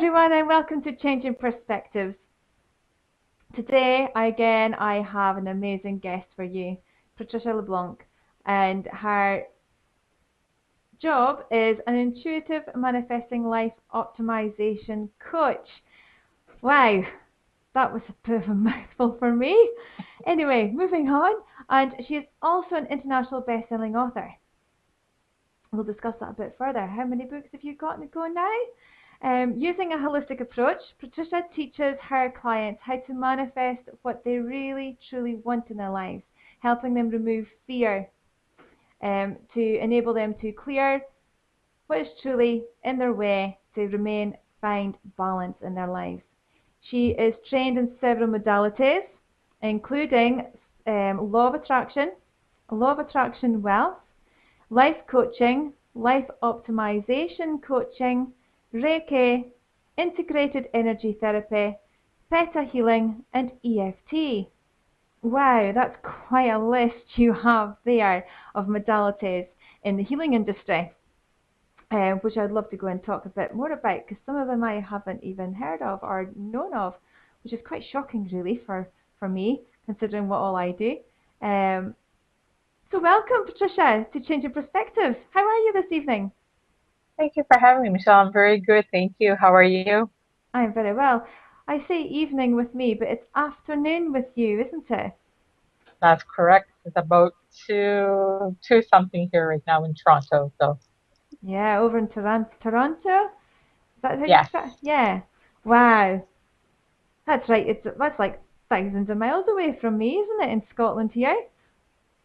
everyone, and welcome to Changing Perspectives. Today, again, I have an amazing guest for you, Patricia Le Blanc, and her job is an intuitive manifesting life optimization coach. Wow, that was a bit of a mouthful for me. Anyway, moving on, and she is also an international best-selling author. We'll discuss that a bit further. How many books have you got to go now? Using a holistic approach, Patricia teaches her clients how to manifest what they really truly want in their lives, helping them remove fear to enable them to clear what is truly in their way to find balance in their lives. She is trained in several modalities, including law of attraction wealth, life coaching, life optimization coaching, Reiki, integrated energy therapy, theta healing, and EFT. Wow, that's quite a list you have there of modalities in the healing industry, which I'd love to go and talk a bit more about, because some of them I haven't even heard of or known of, which is quite shocking really for me, considering what all I do. So welcome, Patricia, to Change Your Perspective. How are you this evening? Thank you for having me, Michelle. I'm very good. Thank you. How are you? I'm very well. I say evening with me, but it's afternoon with you, isn't it? That's correct. It's about two something here right now in Toronto. So Yeah, over in Toronto. Is that how you yes. spell? Yeah. Wow. That's right. That's like thousands of miles away from me, isn't it? In Scotland here.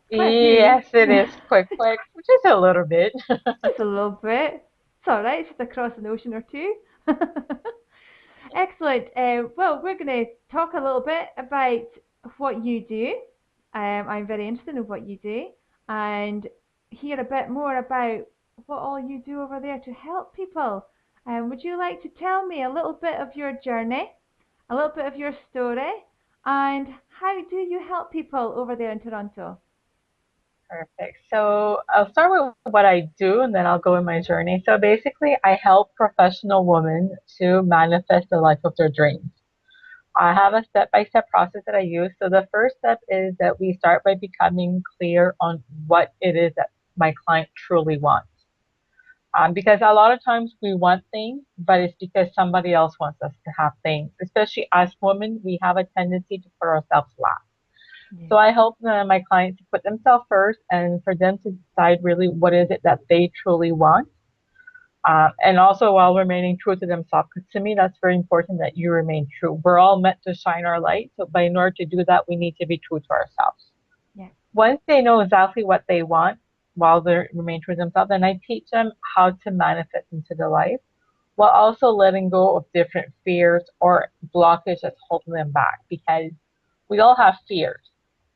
Quite a few. Yes, it is quick, just a little bit. Just a little bit. It's all right. It's just across an ocean or two. Excellent. Well, we're going to talk a little bit about what you do. I'm very interested in what you do and hear a bit more about what all you do over there to help people. Would you like to tell me a little bit of your journey, a little bit of your story, and how do you help people over there in Toronto? Perfect. So I'll start with what I do and then I'll go in my journey. So basically, I help professional women to manifest the life of their dreams. I have a step-by-step process that I use. So the first step is that we start by becoming clear on what it is that my client truly wants. Because a lot of times we want things, but it's because somebody else wants us to have things. Especially as women, we have a tendency to put ourselves last. Yeah. So I help my clients to put themselves first and for them to decide really what is it that they truly want. And also while remaining true to themselves, because to me, that's very important that you remain true. We're all meant to shine our light. So, but in order to do that, we need to be true to ourselves. Yeah. Once they know exactly what they want while they remain true to themselves, then I teach them how to manifest into their life while also letting go of different fears or blockages that's holding them back because we all have fears.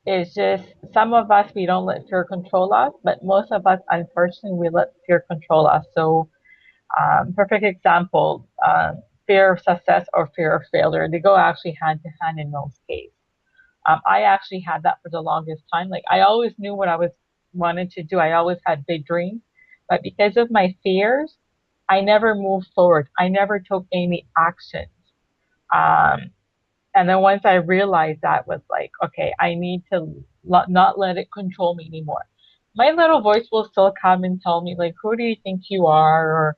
It's just some of us, we don't let fear control us, but most of us, unfortunately, we let fear control us. So perfect example, fear of success or fear of failure. They go actually hand to hand in most cases. I actually had that for the longest time. Like I always knew what I was wanted to do. I always had big dreams, but because of my fears, I never moved forward. I never took any action. Um, and then once I realized that was like, okay, I need to not let it control me anymore. My little voice will still come and tell me like, who do you think you are? Or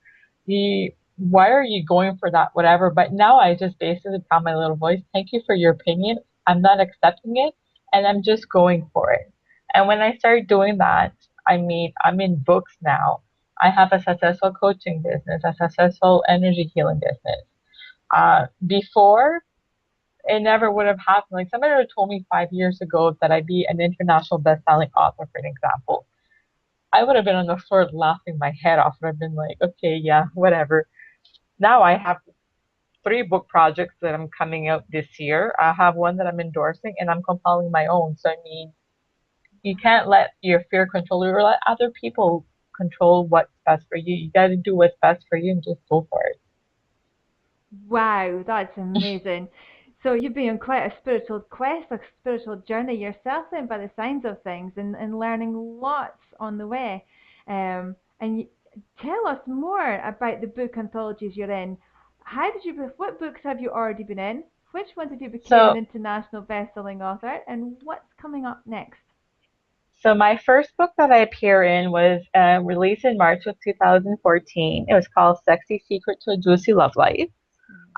why are you going for that? Whatever. But now I just basically tell my little voice, thank you for your opinion. I'm not accepting it and I'm just going for it. And when I started doing that, I mean, I'm in books now. I have a successful coaching business, a successful energy healing business. Before, it never would have happened. Like somebody would have told me 5 years ago that I'd be an international best-selling author, for an example. I would have been on the floor laughing my head off. And I've been like, okay, yeah, whatever. Now I have three book projects that I'm coming out this year. I have one that I'm endorsing, and I'm compiling my own. So I mean, you can't let your fear control you or let other people control what's best for you. You got to do what's best for you and just go for it. Wow, that's amazing. So you've been on quite a spiritual quest, a spiritual journey yourself then by the signs of things and learning lots on the way. And tell us more about the book anthologies you're in. What books have you already been in? Which ones have you became an So, international best-selling author? And what's coming up next? so my first book that I appear in was released in March of 2014. It was called Sexy Secret to a Juicy Love Life.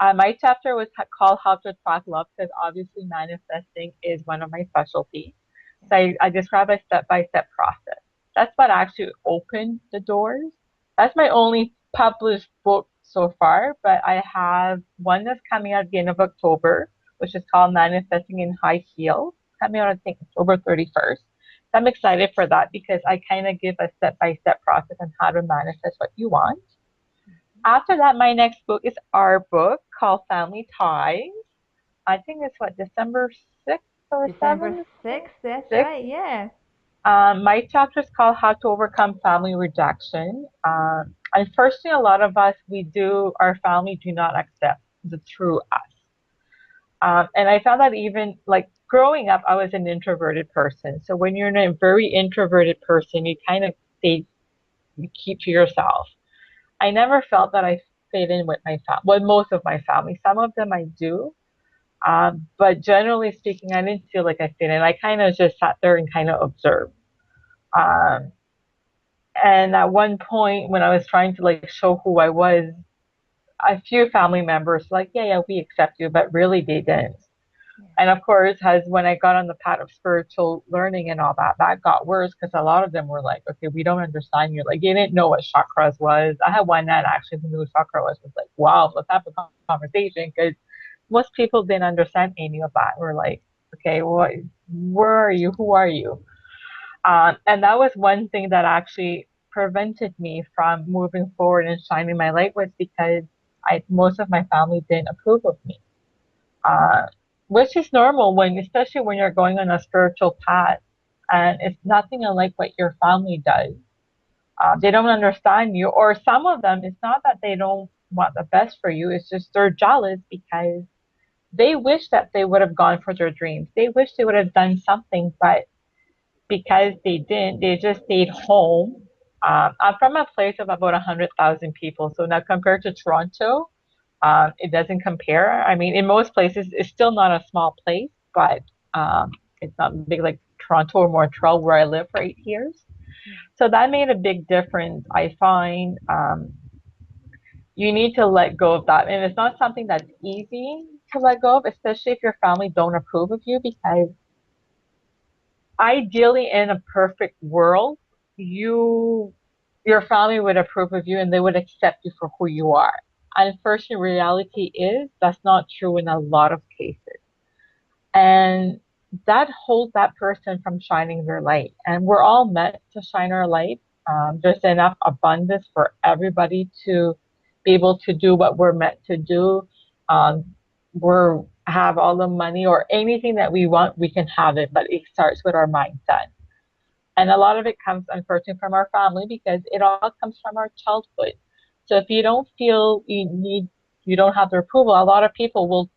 My chapter was called How to Attract Love because obviously manifesting is one of my specialties. So I describe a step-by-step process. That's what actually opened the doors. That's my only published book so far, but I have one that's coming out at the end of October, which is called Manifesting in High Heels, coming out, I think, October 31st. So I'm excited for that because I kind of give a step-by-step process on how to manifest what you want. After that, my next book is our book called Family Ties. I think it's what, December 6th or December 7th? 6th, that's 6th. right, yeah. My chapter is called How to Overcome Family Rejection. Unfortunately, a lot of us, our family do not accept the true us. And I found that even like growing up, I was an introverted person. So when you're a very introverted person, you kind of stay, you keep to yourself. I never felt that I fit in with my family, with most of my family. Some of them I do, but generally speaking, I didn't feel like I fit in. I kind of just sat there and kind of observed. Um, and at one point, when I was trying to like show who I was, a few family members like, yeah, yeah, we accept you, but really they didn't. Yeah. And of course, as when I got on the path of spiritual learning and all that, that got worse because a lot of them were like, okay, we don't understand you. Like, you didn't know what chakras was. I had one that actually who knew what chakra was like, wow, let's have a conversation because most people didn't understand any of that. We're like, okay, where are you? Who are you? And that was one thing that actually prevented me from moving forward and shining my light was because most of my family didn't approve of me, uh, which is normal especially when you're going on a spiritual path, and it's nothing unlike what your family does. They don't understand you, or some of them, it's not that they don't want the best for you, it's just they're jealous because they wish that they would have gone for their dreams. They wish they would have done something, but because they didn't, they just stayed home. I'm from a place of about 100,000 people. So now compared to Toronto, it doesn't compare. I mean, in most places, it's still not a small place, but um, it's not big like Toronto or Montreal where I lived for 8 years. So that made a big difference. I find you need to let go of that. And it's not something that's easy to let go of, especially if your family don't approve of you, because ideally in a perfect world, you your family would approve of you and they would accept you for who you are. Unfortunately, reality is that's not true in a lot of cases. And that holds that person from shining their light. And we're all meant to shine our light. There's enough abundance for everybody to be able to do what we're meant to do. Um, we're have all the money or anything that we want, we can have it, but it starts with our mindset. And a lot of it comes, unfortunately, from our family because it all comes from our childhood. So if you don't feel you don't have their approval, a lot of people will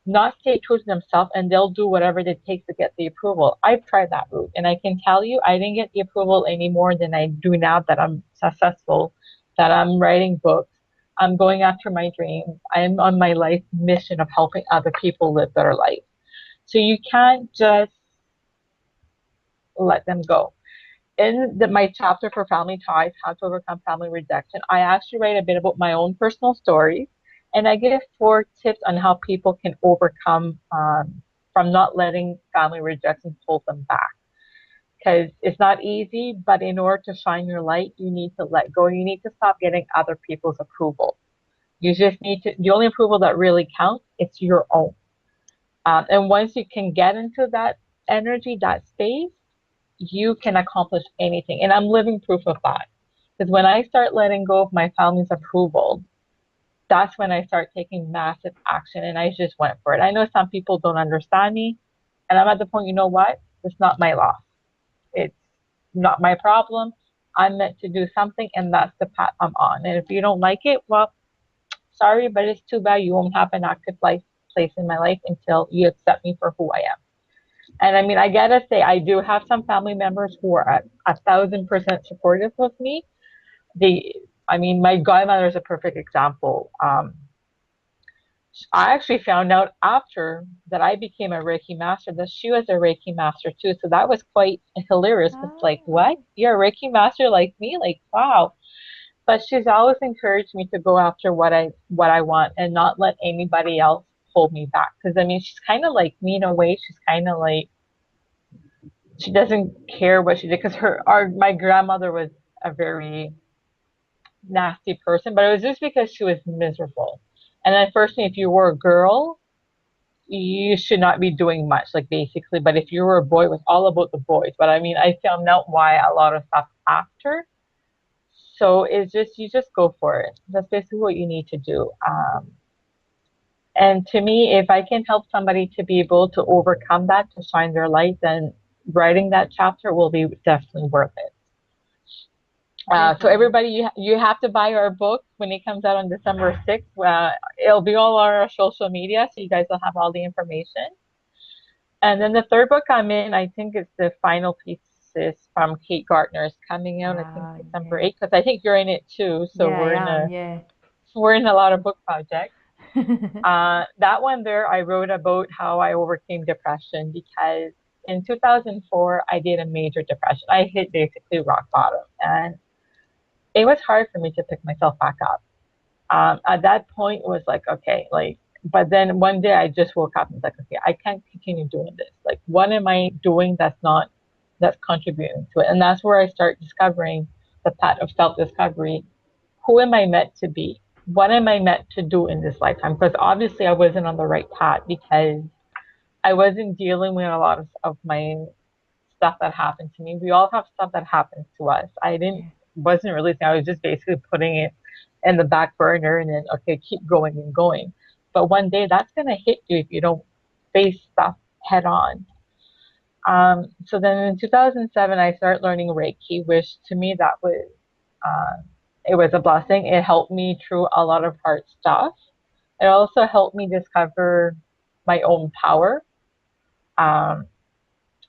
not stay true to themselves and they'll do whatever it takes to get the approval. I've tried that route and I can tell you I didn't get the approval any more than I do now that I'm successful, that I'm writing books, I'm going after my dreams, I'm on my life mission of helping other people live better life. So you can't just let them go. My chapter for Family Ties, How to Overcome Family Rejection, I actually write a bit about my own personal stories, and I give 4 tips on how people can overcome from not letting family rejection hold them back. Because it's not easy, but in order to shine your light, you need to let go. You need to stop getting other people's approval. You just need to, the only approval that really counts, it's your own. And once you can get into that energy, that space, you can accomplish anything. And I'm living proof of that. Because when I start letting go of my family's approval, that's when I start taking massive action. And I just went for it. I know some people don't understand me. And I'm at the point, you know what? It's not my loss. It's not my problem. I'm meant to do something, and that's the path I'm on. And if you don't like it, well, sorry, but it's too bad you won't have an active life place in my life until you accept me for who I am. And I mean, I gotta say, I do have some family members who are at 1,000% supportive of me. They I mean, my godmother is a perfect example. I actually found out after that I became a Reiki master that she was a Reiki master too. So that was quite hilarious. It's like, what? Ah, You're a Reiki master like me? Like, wow. But she's always encouraged me to go after what I want and not let anybody else hold me back. Because I mean, she's kind of like me in a way. She's kind of like she doesn't care what she did because her our my grandmother was a very nasty person, but it was just because she was miserable. And unfortunately, if you were a girl, you should not be doing much, like basically. But if you were a boy, it was all about the boys. But I mean, I found out why a lot of stuff after. So it's just you just go for it. That's basically what you need to do. And to me, if I can help somebody to be able to overcome that, to shine their light, then writing that chapter will be definitely worth it. So definitely. everybody, you have to buy our book when it comes out on December 6th. It'll be all on our social media, so you guys will have all the information. And then the third book I'm in, I think it's the final pieces from Kate Gardner is coming out, I think Ah, December yeah. 8th, because I think you're in it too. So Yeah, I am, yeah. we're in a lot of book projects. That one there, I wrote about how I overcame depression because in 2004, I did a major depression. I hit basically rock bottom, and it was hard for me to pick myself back up. At that point, it was like, okay, like, but then one day I just woke up and was like, okay, I can't continue doing this. Like, what am I doing that's contributing to it? And that's where I start discovering the path of self-discovery. Who am I meant to be? What am I meant to do in this lifetime? Because obviously I wasn't on the right path because I wasn't dealing with a lot of my stuff that happened to me. We all have stuff that happens to us. I didn't Yeah, wasn't really I was just basically putting it in the back burner and then okay, keep going and going. But one day that's gonna hit you if you don't face stuff head on. So then in 2007, I started learning Reiki, which to me that was uh, it was a blessing. It helped me through a lot of hard stuff. It also helped me discover my own power. Um,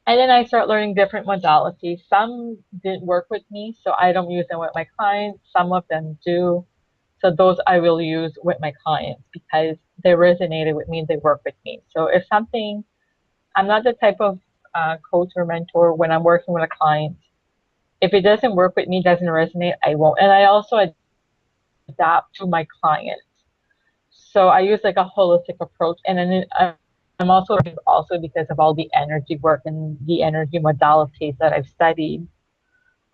And then I start learning different modalities. Some didn't work with me, so I don't use them with my clients. Some of them do. So those I will use with my clients because they resonated with me, they work with me. So if something, I'm not the type of coach or mentor when I'm working with a client. If it doesn't work with me, doesn't resonate, I won't. And I also adapt to my clients. So I use like a holistic approach. And then I'm also because of all the energy work and the energy modalities that I've studied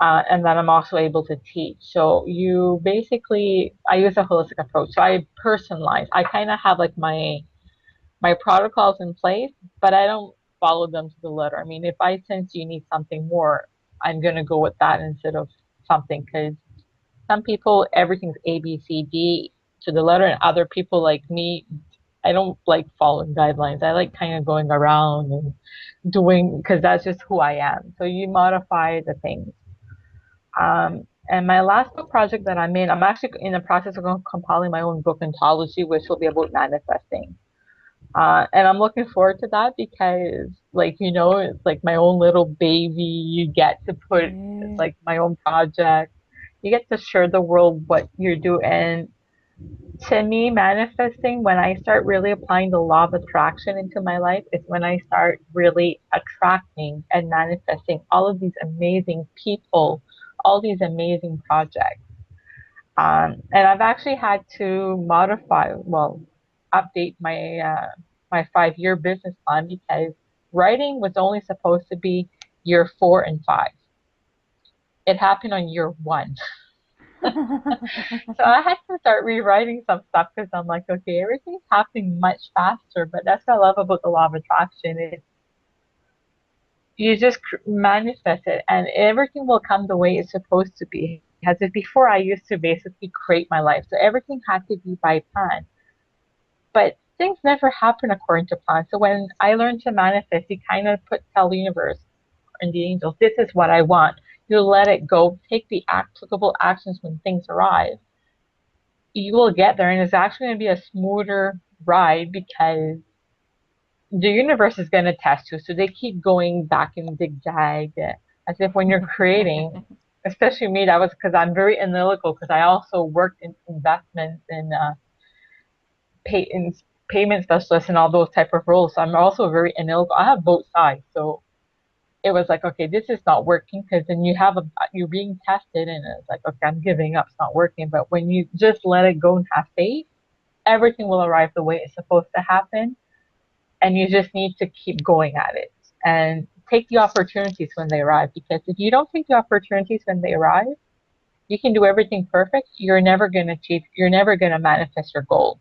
and that I'm also able to teach. So you basically, I use a holistic approach. So I personalize. I kind of have like my protocols in place, but I don't follow them to the letter. I mean, if I sense you need something more, I'm gonna go with that instead of something because some people everything's A, B, C, D to the letter, and other people like me, I don't like following guidelines. I like kind of going around and doing because that's just who I am. So you modify the things. And my last book project that I'm in, I'm actually in the process of compiling my own book anthology, which will be about manifesting. And I'm looking forward to that because, like, it's like my own little baby. You get to put, it's yeah, like my own project. You get to share the world what you're doing. And to me, manifesting, when I start really applying the law of attraction into my life, is when I start really attracting and manifesting all of these amazing people, all these amazing projects. And I've actually had to modify, well, update my 5-year business plan because writing was only supposed to be year 4 and 5. It happened on year 1. So I had to start rewriting some stuff because I'm like, okay, everything's happening much faster. But that's what I love about the law of attraction is you just manifest it and everything will come the way it's supposed to be. As if before I used to basically create my life. So everything had to be by plan. But things never happen according to plan. So when I learned to manifest, you kind of tell the universe and the angels, this is what I want. You let it go, take the applicable actions when things arrive. You will get there, and it's actually going to be a smoother ride because the universe is going to test you. So they keep going back in zigzag, as if when you're creating, especially me, that was because I'm very analytical because I also worked in investments and in payment specialist and all those type of roles. So I'm also very analytical. I have both sides. So it was like, okay, this is not working because then you're being tested and it's like, okay, I'm giving up. It's not working. But when you just let it go and have faith, everything will arrive the way it's supposed to happen. And you just need to keep going at it and take the opportunities when they arrive. Because if you don't take the opportunities when they arrive, you can do everything perfect. You're never going to manifest your goal.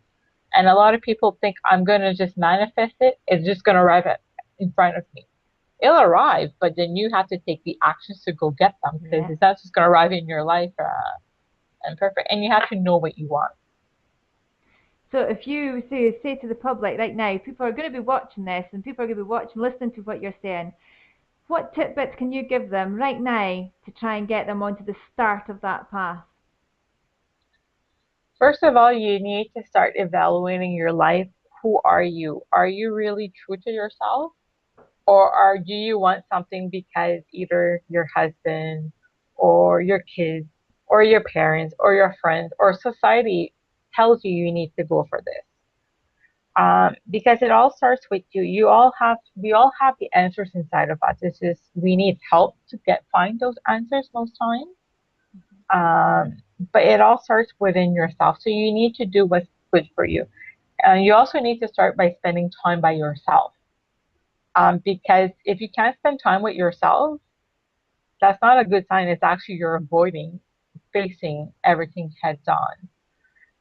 And a lot of people think I'm going to just manifest it. It's just going to in front of me. It'll arrive, but then you have to take the actions to go get them because Yeah. it's not just going to arrive in your life and perfect. And you have to know what you want. So if you say to the public right now, people are going to be watching this and people are going to be watching, listening to what you're saying. What tidbits can you give them right now to try and get them onto the start of that path? First of all, you need to start evaluating your life. Who are you? Are you really true to yourself? Do you want something because either your husband or your kids or your parents or your friends or society tells you you need to go for this? Because it all starts with you. We all have the answers inside of us. It's just we need help to find those answers most times. But it all starts within yourself. So you need to do what's good for you. And you also need to start by spending time by yourself. Because if you can't spend time with yourself, that's not a good sign. It's actually you're avoiding facing everything heads on.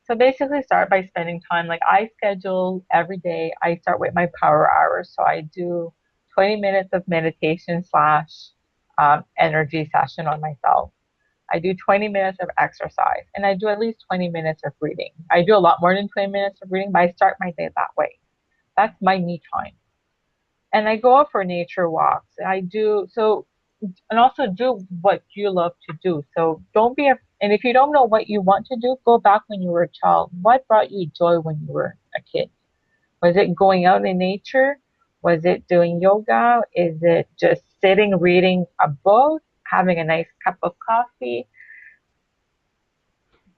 So basically start by spending time. Like I schedule every day, I start with my power hours. So I do 20 minutes of meditation slash energy session on myself. I do 20 minutes of exercise and I do at least 20 minutes of reading. I do a lot more than 20 minutes of reading, but I start my day that way. That's my me time. And I go out for nature walks. And also do what you love to do. So and if you don't know what you want to do, go back when you were a child. What brought you joy when you were a kid? Was it going out in nature? Was it doing yoga? Is it just sitting, reading a book, having a nice cup of coffee?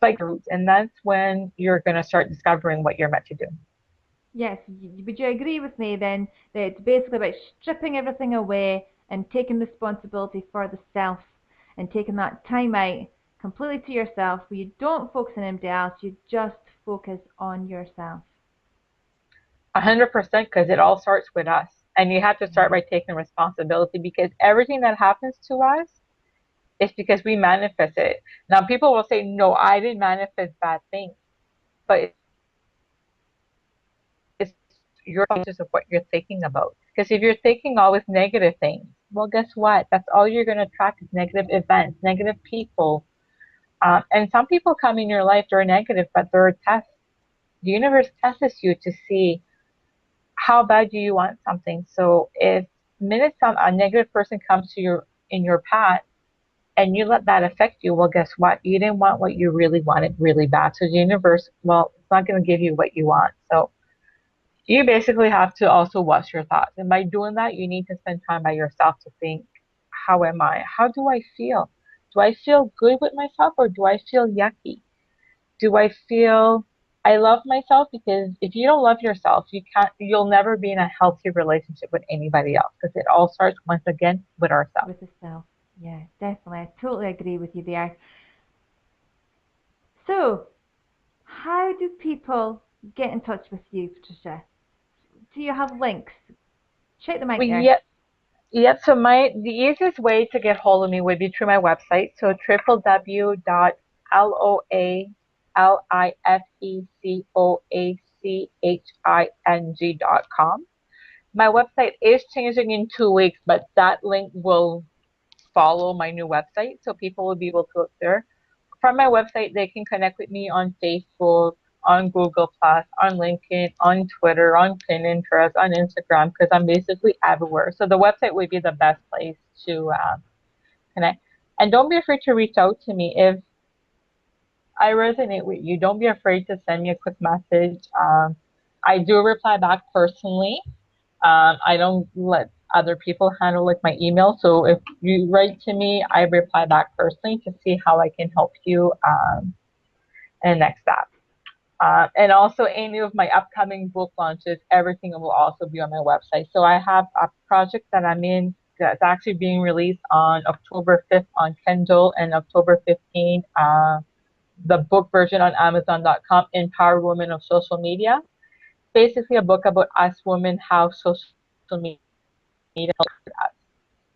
Like, and that's when you're going to start discovering what you're meant to do. Yes, would you agree with me then that it's basically about stripping everything away and taking responsibility for the self and taking that time out completely to yourself where you don't focus on anybody else, you just focus on yourself. 100% because it all starts with us. And you have to start Yeah. by taking responsibility because everything that happens to us is because we manifest it. Now, people will say, no, I didn't manifest bad things, but it's your conscious of what you're thinking about. Because if you're thinking always negative things, well, guess what? That's all you're going to attract is negative events, negative people. And some people come in your life, they're negative, but they're a test. The universe tests you to see how bad do you want something. So if minutes a negative person comes to your in your path and you let that affect you, well, guess what? You didn't want what you really wanted really bad. So the universe, well, it's not going to give you what you want. So you basically have to also watch your thoughts. And by doing that, you need to spend time by yourself to think, how am I? How do I feel? Do I feel good with myself or do I feel yucky? Do I feel I love myself? Because if you don't love yourself, you'll never be in a healthy relationship with anybody else because it all starts once again with ourselves. With the self. Yeah, definitely. I totally agree with you there. So, how do people get in touch with you, Patricia? Do you have links? Check them out Well, there. yeah, so the easiest way to get hold of me would be through my website. So www.lifecoaching.com. My website is changing in 2 weeks, but that link will follow my new website, so people will be able to look there. From my website, they can connect with me on Facebook, on Google Plus, on LinkedIn, on Twitter, on Pinterest, on Instagram, because I'm basically everywhere. So the website would be the best place to connect. And don't be afraid to reach out to me if I resonate with you. Don't be afraid to send me a quick message. I do reply back personally. I don't let other people handle like my email. So if you write to me, I reply back personally to see how I can help you in the next step. And also any of my upcoming book launches, everything will also be on my website. So I have a project that I'm in that's actually being released on October 5th on Kindle and October 15th, the book version on Amazon.com, Empower Women of Social Media. Basically a book about us women, how social media helps us,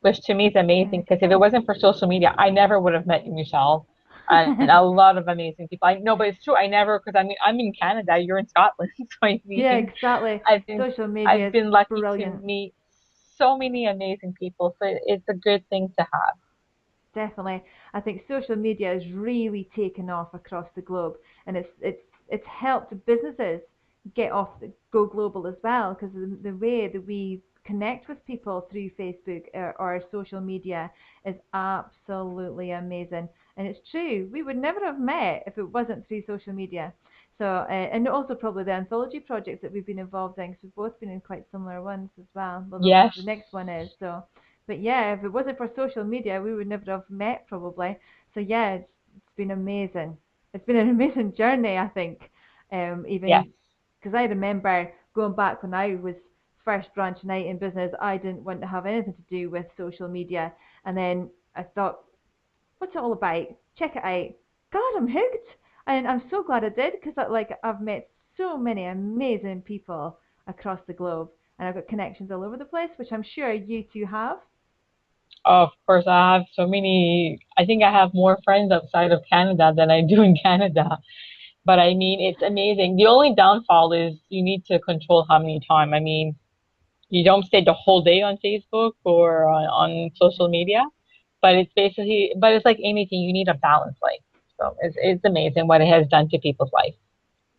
which to me is amazing because if it Excellent. wasn't for social media, I never would have met you, Michelle, and a lot of amazing people. I know, but it's true. I never, because I mean, I'm in Canada, you're in Scotland, so I Yeah, mean, exactly. I've been Social media I've is been lucky to brilliant. meet so many amazing people. So it's a good thing to have. Definitely. I think social media has really taken off across the globe, and it's helped businesses go global as well, because the way that we connect with people through Facebook or social media is absolutely amazing. And it's true, we would never have met if it wasn't through social media. So, and also probably the anthology projects that we've been involved in, because we've both been in quite similar ones as well. Well, Yes, the next one is so. But yeah, if it wasn't for social media, we would never have met probably. So yeah, it's been amazing. It's been an amazing journey, I think. yes. Even because I remember going back when I was first branching out in business, I didn't want to have anything to do with social media. And then I thought, what's it all about? Check it out. God, I'm hooked. And I'm so glad I did, because I've met so many amazing people across the globe, and I've got connections all over the place, which I'm sure you two have. Of course, I have so many. I think I have more friends outside of Canada than I do in Canada. But I mean, it's amazing. The only downfall is you need to control how many time. I mean, you don't stay the whole day on Facebook or on social media, but it's like anything, you need a balance, like, so it's amazing what it has done to people's life.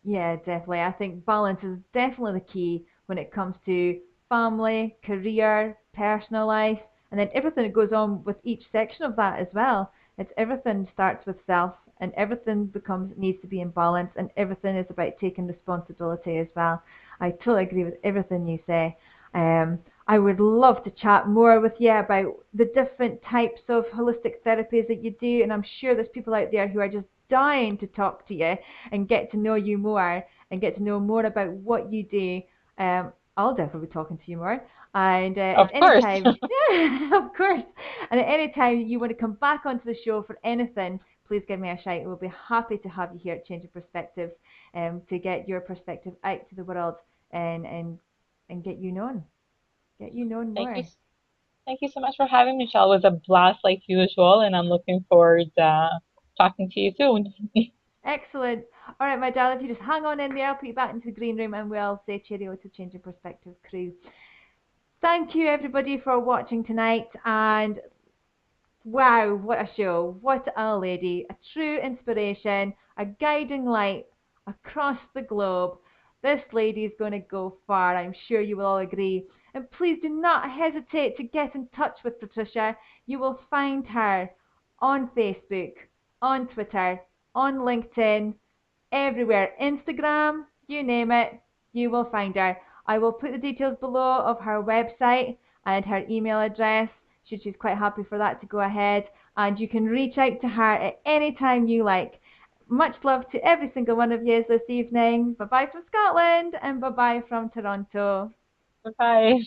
Yeah, definitely. I think balance is definitely the key when it comes to family, career, personal life, and then everything that goes on with each section of that as well. It's everything starts with self, and everything becomes needs to be in balance, and everything is about taking responsibility as well. I totally agree with everything you say. I would love to chat more with you about the different types of holistic therapies that you do, and I'm sure there's people out there who are just dying to talk to you and get to know you more and get to know more about what you do. I'll definitely be talking to you more. And at Of any course. time, yeah, of course. And at any time you want to come back onto the show for anything, please give me a shout. We'll be happy to have you here at Change of Perspective, to get your perspective out to the world and get you known Thank you. more. Thank you so much for having me, Michelle. It was a blast like usual, and I'm looking forward talking to you soon. Excellent. All right, my darling, if you just hang on in there, I'll put you back into the green room and we'll say cheerio to Change of Perspective crew. Thank you, everybody, for watching tonight. And wow, what a show. What a lady. A true inspiration, a guiding light across the globe. This lady is going to go far. I'm sure you will all agree. And please do not hesitate to get in touch with Patricia. You will find her on Facebook, on Twitter, on LinkedIn, everywhere. Instagram, you name it, you will find her. I will put the details below of her website and her email address, should she's quite happy for that to go ahead. And you can reach out to her at any time you like. Much love to every single one of you this evening. Bye bye from Scotland and bye bye from Toronto. Bye.